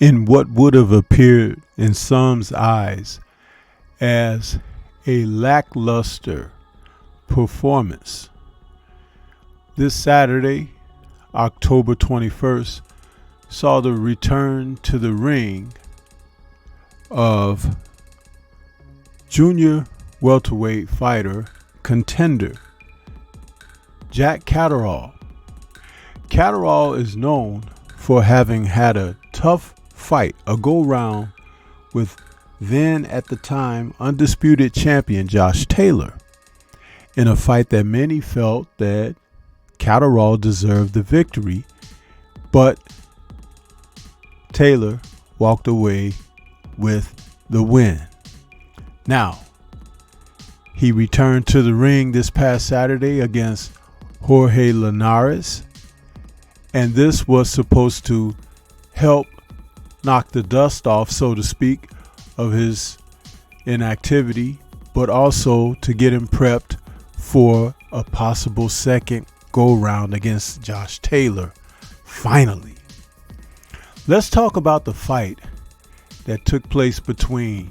In what would have appeared in some's eyes as a lackluster performance, this Saturday, October 21st, saw the return to the ring of junior welterweight fighter contender Jack Catterall. Catterall is known for having had a tough fight, a go-round with then at the time undisputed champion Josh Taylor, in a fight that many felt that Catterall deserved the victory, but Taylor walked away with the win. Now, he returned to the ring this past Saturday against Jorge Linares, and this was supposed to help knock the dust off, so to speak, of his inactivity, but also to get him prepped for a possible second go-round against Josh Taylor. Finally, let's talk about the fight that took place between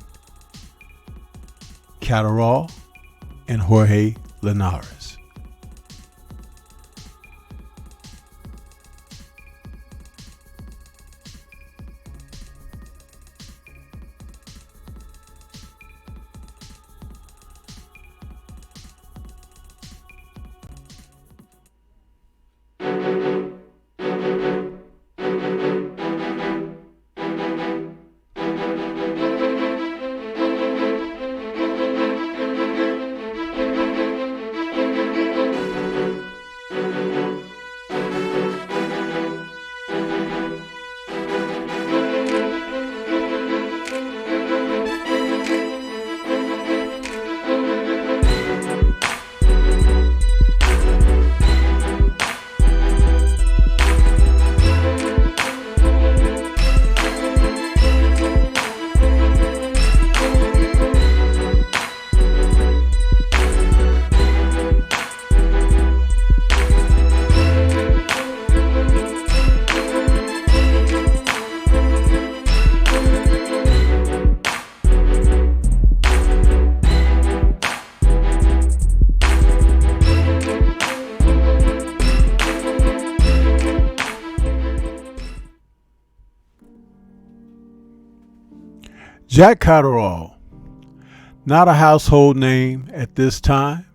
Catterall and Jorge Linares. Jack Catterall, not a household name at this time,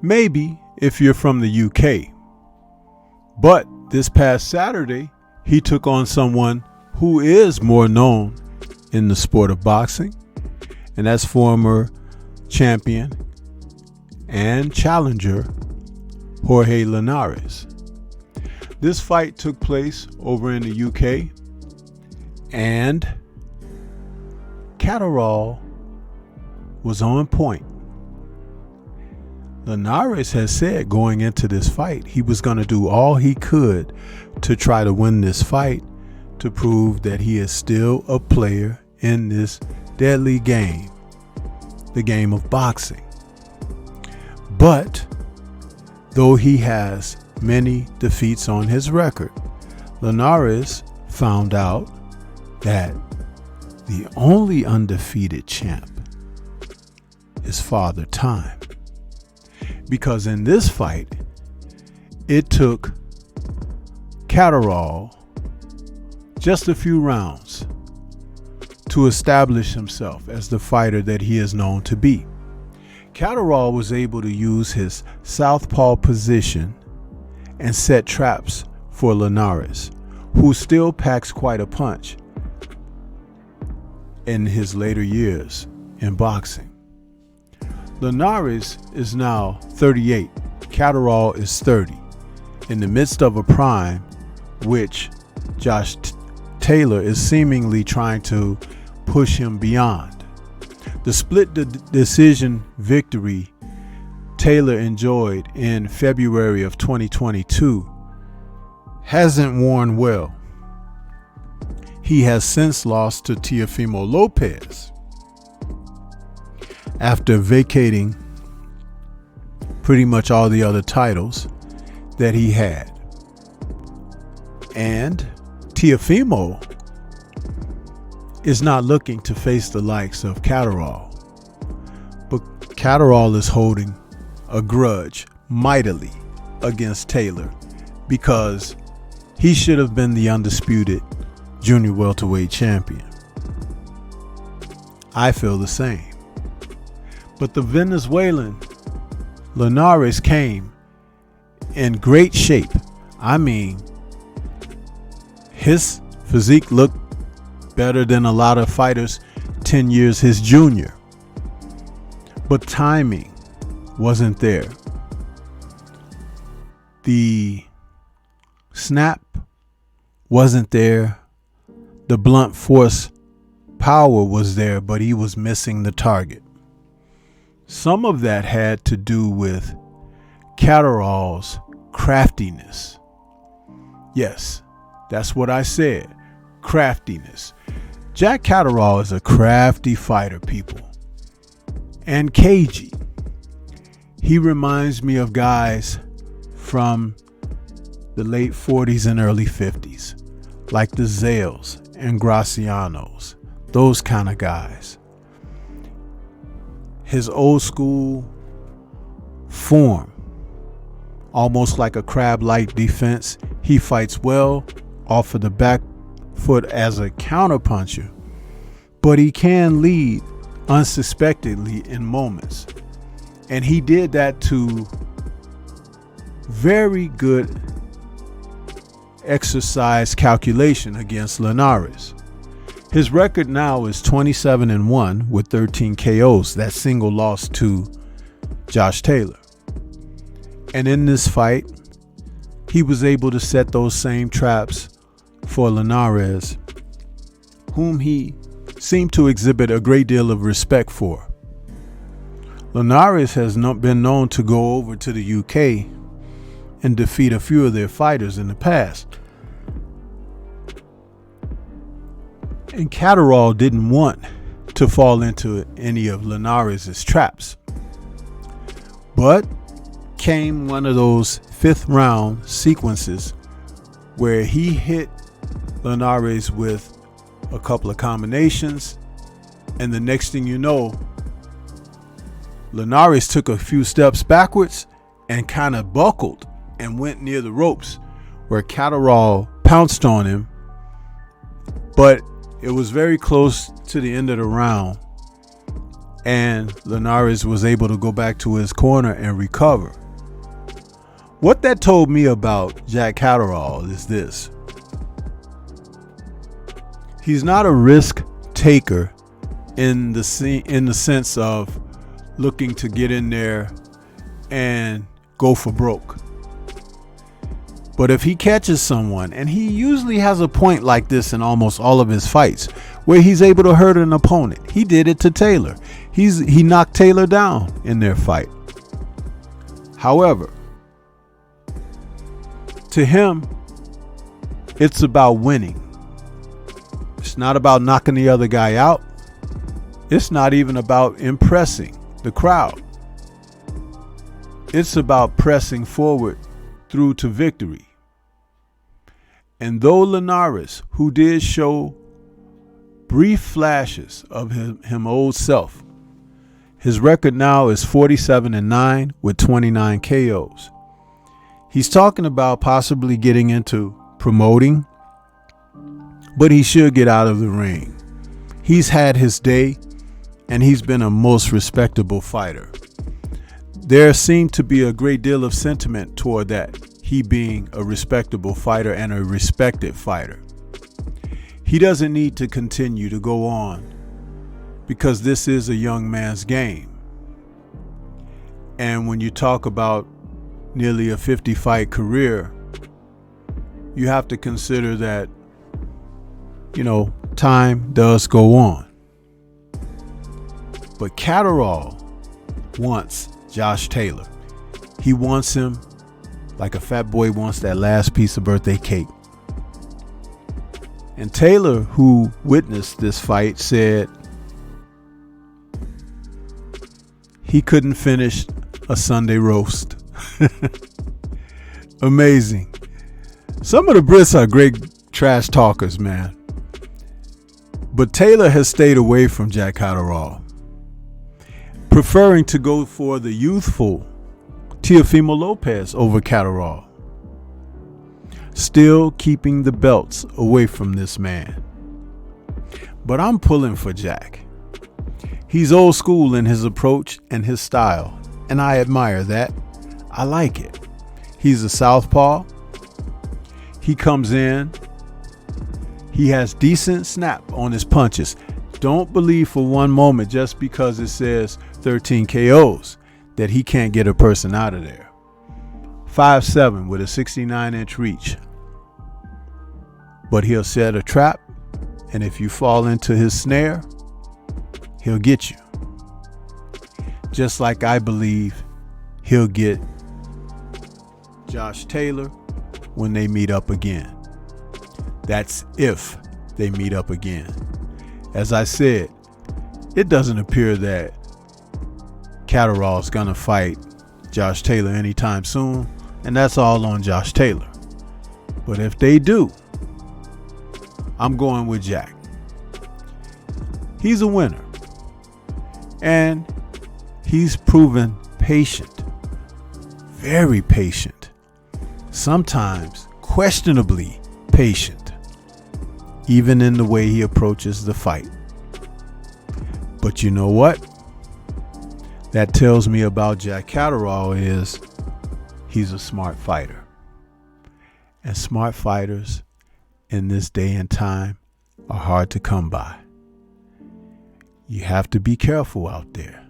maybe if you're from the UK. But this past Saturday, he took on someone who is more known in the sport of boxing, and that's former champion and challenger Jorge Linares. This fight took place over in the UK, and Catterall was on point. Linares has said going into this fight he was going to do all he could to try to win this fight, to prove that he is still a player in this deadly game, the game of boxing. But though he has many defeats on his record, Linares found out that the only undefeated champ is Father Time. Because in this fight, it took Catterall just a few rounds to establish himself as the fighter that he is known to be. Catterall was able to use his southpaw position and set traps for Linares, who still packs quite a punch in his later years in boxing. Linares is now 38. Catterall is 30, in the midst of a prime which Josh Taylor is seemingly trying to push him beyond. The split decision victory Taylor enjoyed in February of 2022 hasn't worn well. He has since lost to Teofimo Lopez after vacating pretty much all the other titles that he had. And Teofimo is not looking to face the likes of Catterall. But Catterall is holding a grudge mightily against Taylor because he should have been the undisputed junior welterweight champion. I feel the same. But the Venezuelan Linares came in great shape. I mean, his physique looked better than a lot of fighters 10 years his junior. But timing wasn't there. The snap wasn't there. The blunt force power was there, but he was missing the target. Some of that had to do with Catterall's craftiness. Yes, that's what I said. Craftiness. Jack Catterall is a crafty fighter, people. And cagey. He reminds me of guys from the late 40s and early 50s, like the Zales and Gracianos, those kind of guys. His old school form, almost like a crab-like defense. He fights well off of the back foot as a counterpuncher, but he can lead unsuspectedly in moments. And he did that to very good exercise calculation against Linares. His record now is 27-1 with 13 KOs. That single loss to Josh Taylor. And in this fight, he was able to set those same traps for Linares, whom he seemed to exhibit a great deal of respect for. Linares has been known to go over to the UK and defeat a few of their fighters in the past. And Catterall didn't want to fall into any of Linares' traps. But came one of those fifth round sequences where he hit Linares with a couple of combinations, and the next thing you know, Linares took a few steps backwards and kind of buckled and went near the ropes, where Catterall pounced on him. But it was very close to the end of the round, and Linares was able to go back to his corner and recover. What that told me about Jack Catterall is this. He's not a risk taker in the sense of looking to get in there and go for broke. But if he catches someone, and he usually has a point like this in almost all of his fights, where he's able to hurt an opponent. He did it to Taylor. He knocked Taylor down in their fight. However, to him, it's about winning. It's not about knocking the other guy out. It's not even about impressing the crowd. It's about pressing forward through to victory. And though Linares, who did show brief flashes of him old self, his record now is 47-9 with 29 KOs. He's talking about possibly getting into promoting, but he should get out of the ring. He's had his day, and he's been a most respectable fighter. There seemed to be a great deal of sentiment toward that, he being a respectable fighter and a respected fighter. He doesn't need to continue to go on, because this is a young man's game. And when you talk about nearly a 50-fight career, you have to consider that, time does go on. But Catterall wants Josh Taylor. He wants him like a fat boy wants that last piece of birthday cake. And Taylor, who witnessed this fight, said he couldn't finish a Sunday roast. Amazing. Some of the Brits are great trash talkers, man. But Taylor has stayed away from Jack Catterall, preferring to go for the youthful Teofimo Lopez over Catterall, still keeping the belts away from this man. But I'm pulling for Jack. He's old school in his approach and his style, and I admire that. I like it. He's a southpaw. He comes in. He has decent snap on his punches. Don't believe for one moment just because it says 13 KOs that he can't get a person out of there. 5'7" with a 69-inch reach. But he'll set a trap, and if you fall into his snare, he'll get you. Just like I believe he'll get Josh Taylor when they meet up again. That's if they meet up again. As I said, it doesn't appear that Catterall is going to fight Josh Taylor anytime soon, and that's all on Josh Taylor. But if they do, I'm going with Jack. He's a winner, and he's proven patient, very patient, sometimes questionably patient, even in the way he approaches the fight. But you know what that tells me about Jack Catterall is he's a smart fighter. And smart fighters in this day and time are hard to come by. You have to be careful out there.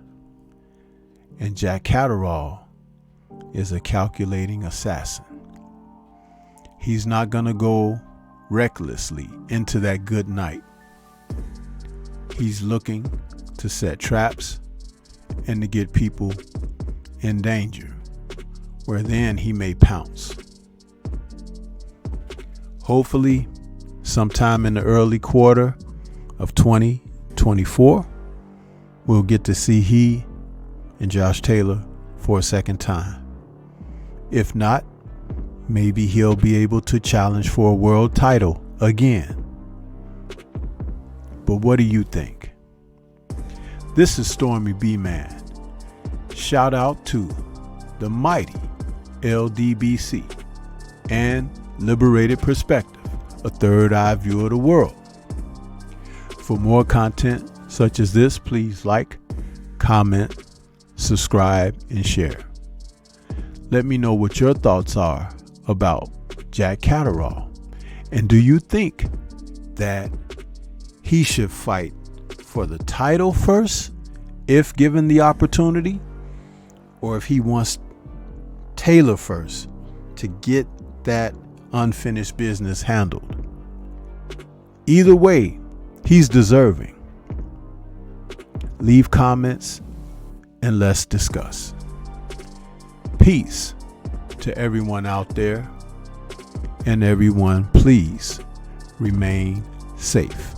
And Jack Catterall is a calculating assassin. He's not going to go recklessly into that good night. He's looking to set traps and to get people in danger, where then he may pounce. Hopefully, sometime in the early quarter of 2024, we'll get to see he and Josh Taylor for a second time. If not, maybe he'll be able to challenge for a world title again. But what do you think? This is Stormy B Man. Shout out to the mighty LDBC and Liberated Perspective, a third eye view of the world. For more content such as this, please like, comment, subscribe, and share. Let me know what your thoughts are about Jack Catterall. And do you think that he should fight for the title first, if given the opportunity, or if he wants Taylor first to get that unfinished business handled? Either way, he's deserving. Leave comments and let's discuss. Peace to everyone out there, and everyone, please remain safe.